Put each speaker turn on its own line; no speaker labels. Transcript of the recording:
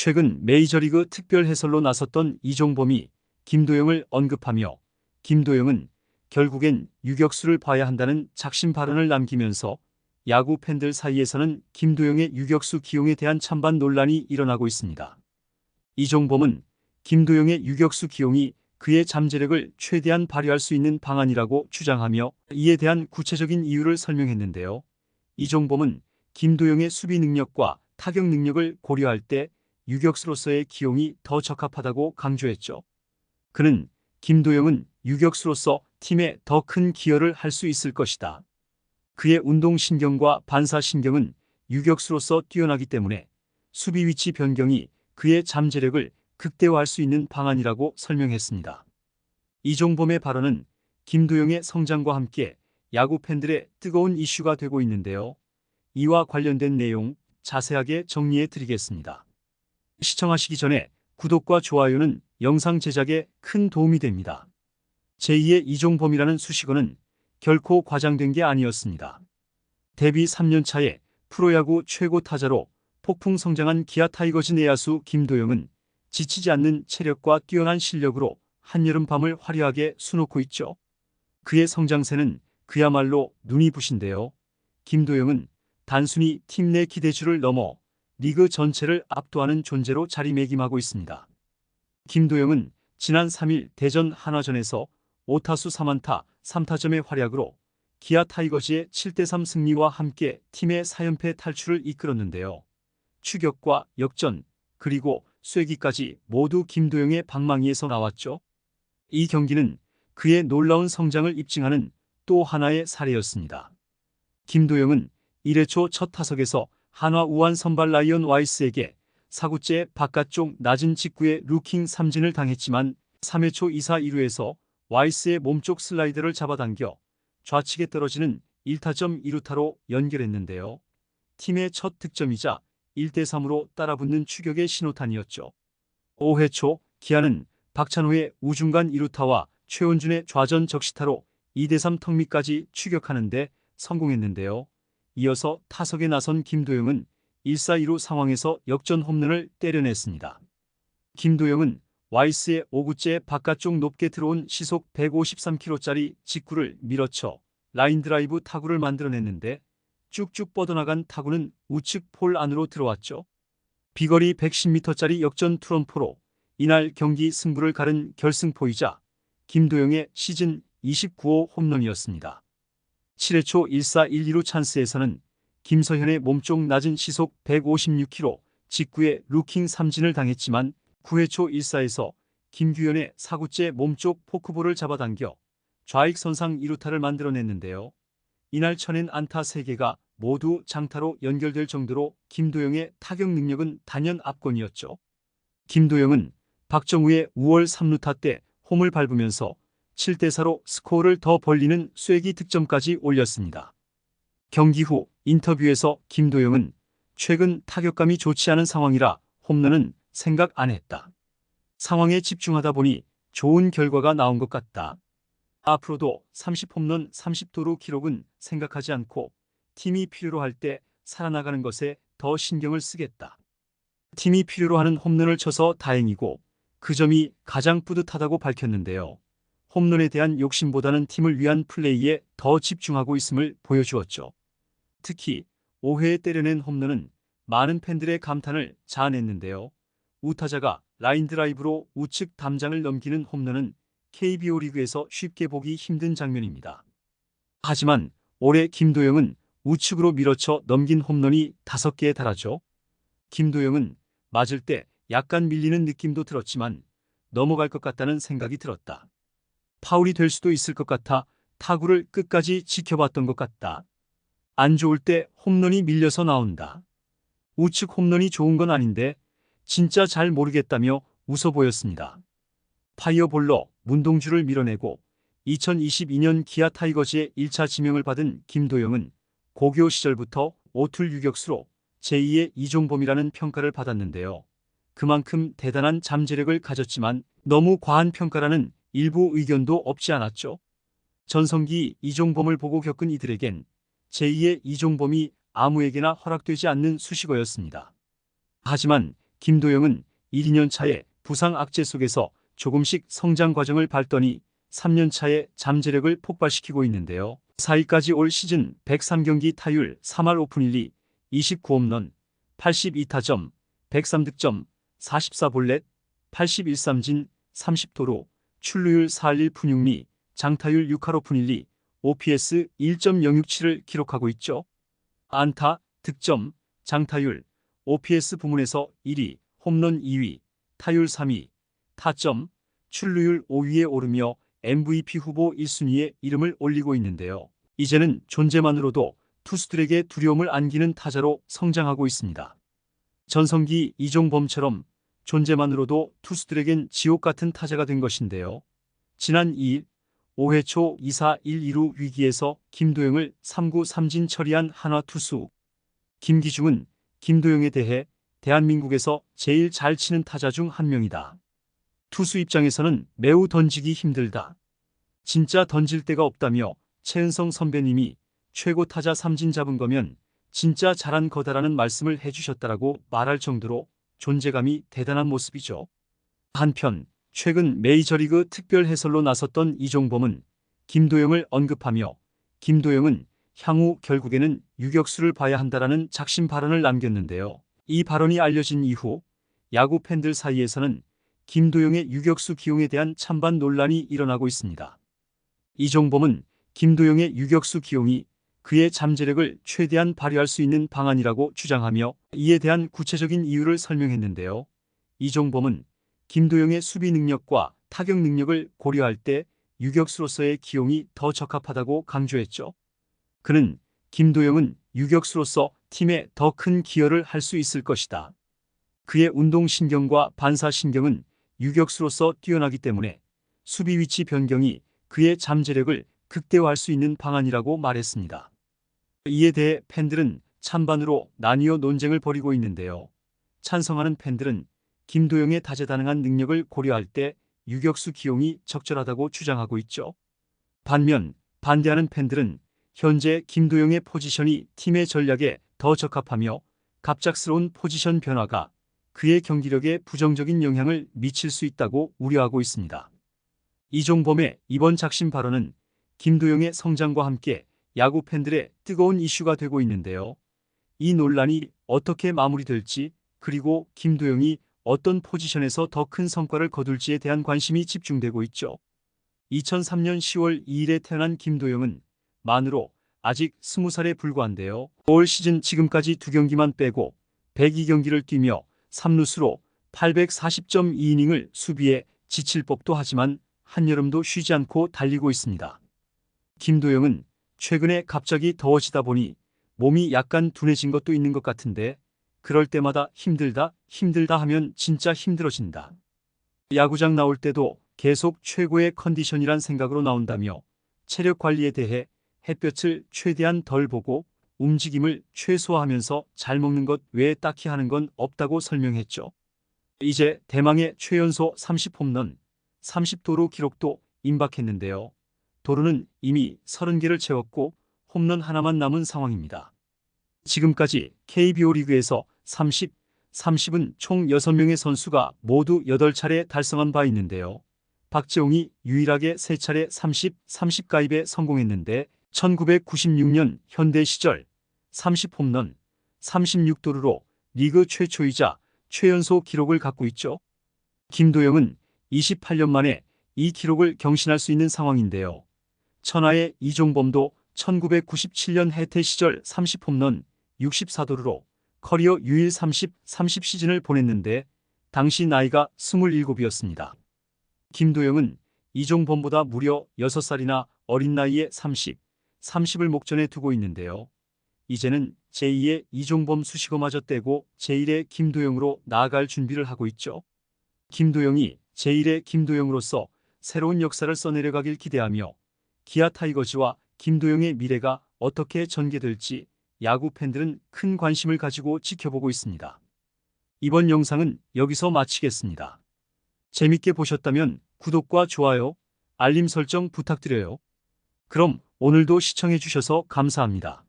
최근 메이저리그 특별 해설로 나섰던 이종범이 김도영을 언급하며 김도영은 결국엔 유격수를 봐야 한다는 작심 발언을 남기면서 야구 팬들 사이에서는 김도영의 유격수 기용에 대한 찬반 논란이 일어나고 있습니다. 이종범은 김도영의 유격수 기용이 그의 잠재력을 최대한 발휘할 수 있는 방안이라고 주장하며 이에 대한 구체적인 이유를 설명했는데요. 이종범은 김도영의 수비 능력과 타격 능력을 고려할 때 유격수로서의 기용이 더 적합하다고 강조했죠. 그는 김도영은 유격수로서 팀에 더 큰 기여를 할 수 있을 것이다. 그의 운동신경과 반사신경은 유격수로서 뛰어나기 때문에 수비 위치 변경이 그의 잠재력을 극대화할 수 있는 방안이라고 설명했습니다. 이종범의 발언은 김도영의 성장과 함께 야구 팬들의 뜨거운 이슈가 되고 있는데요. 이와 관련된 내용 자세하게 정리해 드리겠습니다. 시청하시기 전에 구독과 좋아요는 영상 제작에 큰 도움이 됩니다. 제2의 이종범이라는 수식어는 결코 과장된 게 아니었습니다. 데뷔 3년 차에 프로야구 최고 타자로 폭풍 성장한 기아 타이거즈 내야수 김도영은 지치지 않는 체력과 뛰어난 실력으로 한여름밤을 화려하게 수놓고 있죠. 그의 성장세는 그야말로 눈이 부신데요. 김도영은 단순히 팀 내 기대주를 넘어 리그 전체를 압도하는 존재로 자리매김하고 있습니다. 김도영은 지난 3일 대전 한화전에서 5타수 3안타 3타점의 활약으로 기아 타이거즈의 7대3 승리와 함께 팀의 4연패 탈출을 이끌었는데요. 추격과 역전, 그리고 쐐기까지 모두 김도영의 방망이에서 나왔죠. 이 경기는 그의 놀라운 성장을 입증하는 또 하나의 사례였습니다. 김도영은 1회 초 첫 타석에서 한화 우완 선발 라이언 와이스에게 4구째 바깥쪽 낮은 직구에 루킹 삼진을 당했지만 3회 초 2사 1루에서 와이스의 몸쪽 슬라이더를 잡아당겨 좌측에 떨어지는 1타점 2루타로 연결했는데요. 팀의 첫 득점이자 1대3으로 따라붙는 추격의 신호탄이었죠. 5회 초 기아는 박찬호의 우중간 2루타와 최원준의 좌전 적시타로 2대3 턱밑까지 추격하는데 성공했는데요. 이어서 타석에 나선 김도영은 1사 2루 상황에서 역전 홈런을 때려냈습니다. 김도영은 와이스의 5구째 바깥쪽 높게 들어온 시속 153km짜리 직구를 밀어쳐 라인 드라이브 타구를 만들어냈는데 쭉쭉 뻗어나간 타구는 우측 폴 안으로 들어왔죠. 비거리 110m짜리 역전 투런포로 이날 경기 승부를 가른 결승포이자 김도영의 시즌 29호 홈런이었습니다. 7회 초 1사 1, 2루 찬스에서는 김서현의 몸쪽 낮은 시속 156km 직구에 루킹 삼진을 당했지만 9회 초 1사에서 김규현의 4구째 몸쪽 포크볼을 잡아당겨 좌익선상 2루타를 만들어냈는데요. 이날 쳐낸 안타 3개가 모두 장타로 연결될 정도로 김도영의 타격 능력은 단연 압권이었죠. 김도영은 박정우의 5월 3루타 때 홈을 밟으면서 7대4로 스코어를 더 벌리는 쐐기 득점까지 올렸습니다. 경기 후 인터뷰에서 김도영은 최근 타격감이 좋지 않은 상황이라 홈런은 생각 안 했다. 상황에 집중하다 보니 좋은 결과가 나온 것 같다. 앞으로도 30홈런 30도루 기록은 생각하지 않고 팀이 필요로 할 때 살아나가는 것에 더 신경을 쓰겠다. 팀이 필요로 하는 홈런을 쳐서 다행이고 그 점이 가장 뿌듯하다고 밝혔는데요. 홈런에 대한 욕심보다는 팀을 위한 플레이에 더 집중하고 있음을 보여주었죠. 특히 5회에 때려낸 홈런은 많은 팬들의 감탄을 자아냈는데요. 우타자가 라인 드라이브로 우측 담장을 넘기는 홈런은 KBO 리그에서 쉽게 보기 힘든 장면입니다. 하지만 올해 김도영은 우측으로 밀어쳐 넘긴 홈런이 5개에 달하죠. 김도영은 맞을 때 약간 밀리는 느낌도 들었지만 넘어갈 것 같다는 생각이 들었다. 파울이 될 수도 있을 것 같아 타구를 끝까지 지켜봤던 것 같다. 안 좋을 때 홈런이 밀려서 나온다. 우측 홈런이 좋은 건 아닌데 진짜 잘 모르겠다며 웃어 보였습니다. 파이어볼러 문동주를 밀어내고 2022년 기아 타이거즈의 1차 지명을 받은 김도영은 고교 시절부터 오툴 유격수로 제2의 이종범이라는 평가를 받았는데요. 그만큼 대단한 잠재력을 가졌지만 너무 과한 평가라는 일부 의견도 없지 않았죠. 전성기 이종범을 보고 겪은 이들에겐 제2의 이종범이 아무에게나 허락되지 않는 수식어였습니다. 하지만 김도영은 1, 2년 차에 부상 악재 속에서 조금씩 성장 과정을 밟더니 3년 차에 잠재력을 폭발시키고 있는데요. 4위까지 올 시즌 103경기 타율 3할 오픈 1리, 29홈런, 82타점, 103득점, 44볼넷, 81삼진, 30도루, 출루율 4할 1푼 6리, 장타율 6할 오픈 1리, OPS 1.067을 기록하고 있죠. 안타, 득점, 장타율, OPS 부문에서 1위, 홈런 2위, 타율 3위, 타점, 출루율 5위에 오르며 MVP 후보 1순위에 이름을 올리고 있는데요. 이제는 존재만으로도 투수들에게 두려움을 안기는 타자로 성장하고 있습니다. 전성기 이종범처럼 존재만으로도 투수들에겐 지옥 같은 타자가 된 것인데요. 지난 2일 5회 초 2사 1, 2루 위기에서 김도영을 3구 3진 처리한 한화 투수 김기중은 김도영에 대해 대한민국에서 제일 잘 치는 타자 중 한 명이다. 투수 입장에서는 매우 던지기 힘들다. 진짜 던질 데가 없다며 최은성 선배님이 최고 타자 3진 잡은 거면 진짜 잘한 거다라는 말씀을 해주셨다라고 말할 정도로 존재감이 대단한 모습이죠. 한편 최근 메이저리그 특별 해설로 나섰던 이종범은 김도영을 언급하며 김도영은 향후 결국에는 유격수를 봐야 한다라는 작심 발언을 남겼는데요. 이 발언이 알려진 이후 야구 팬들 사이에서는 김도영의 유격수 기용에 대한 찬반 논란이 일어나고 있습니다. 이종범은 김도영의 유격수 기용이 그의 잠재력을 최대한 발휘할 수 있는 방안이라고 주장하며 이에 대한 구체적인 이유를 설명했는데요. 이종범은 김도영의 수비 능력과 타격 능력을 고려할 때 유격수로서의 기용이 더 적합하다고 강조했죠. 그는 김도영은 유격수로서 팀에 더 큰 기여를 할 수 있을 것이다. 그의 운동신경과 반사신경은 유격수로서 뛰어나기 때문에 수비 위치 변경이 그의 잠재력을 극대화할 수 있는 방안이라고 말했습니다. 이에 대해 팬들은 찬반으로 나뉘어 논쟁을 벌이고 있는데요. 찬성하는 팬들은 김도영의 다재다능한 능력을 고려할 때 유격수 기용이 적절하다고 주장하고 있죠. 반면 반대하는 팬들은 현재 김도영의 포지션이 팀의 전략에 더 적합하며 갑작스러운 포지션 변화가 그의 경기력에 부정적인 영향을 미칠 수 있다고 우려하고 있습니다. 이종범의 이번 작심 발언은 김도영의 성장과 함께 야구 팬들의 뜨거운 이슈가 되고 있는데요. 이 논란이 어떻게 마무리될지 그리고 김도영이 어떤 포지션에서 더 큰 성과를 거둘지에 대한 관심이 집중되고 있죠. 2003년 10월 2일에 태어난 김도영은 만으로 아직 20살에 불과한데요. 올 시즌 지금까지 2경기만 빼고 102경기를 뛰며 3루수로 840.2이닝을 수비에 지칠 법도 하지만 한여름도 쉬지 않고 달리고 있습니다. 김도영은 최근에 갑자기 더워지다 보니 몸이 약간 둔해진 것도 있는 것 같은데 그럴 때마다 힘들다 하면 진짜 힘들어진다. 야구장 나올 때도 계속 최고의 컨디션이란 생각으로 나온다며 체력 관리에 대해 햇볕을 최대한 덜 보고 움직임을 최소화하면서 잘 먹는 것 외에 딱히 하는 건 없다고 설명했죠. 이제 대망의 최연소 30홈런, 30도루 기록도 임박했는데요. 도루는 이미 30개를 채웠고 홈런 하나만 남은 상황입니다. 지금까지 KBO 리그에서 30은 총 6명의 선수가 모두 8차례 달성한 바 있는데요. 박재홍이 유일하게 3차례 30 가입에 성공했는데 1996년 현대 시절 30홈런, 36도루로 리그 최초이자 최연소 기록을 갖고 있죠. 김도영은 28년 만에 이 기록을 경신할 수 있는 상황인데요. 천하의 이종범도 1997년 해태 시절 30홈런, 64도루로 커리어 유일 30 시즌을 보냈는데 당시 나이가 27이었습니다. 김도영은 이종범보다 무려 6살이나 어린 나이에 30을 목전에 두고 있는데요. 이제는 제2의 이종범 수식어마저 떼고 제1의 김도영으로 나아갈 준비를 하고 있죠. 김도영이 제1의 김도영으로서 새로운 역사를 써내려가길 기대하며 기아 타이거즈와 김도영의 미래가 어떻게 전개될지 야구 팬들은 큰 관심을 가지고 지켜보고 있습니다. 이번 영상은 여기서 마치겠습니다. 재밌게 보셨다면 구독과 좋아요, 알림 설정 부탁드려요. 그럼 오늘도 시청해주셔서 감사합니다.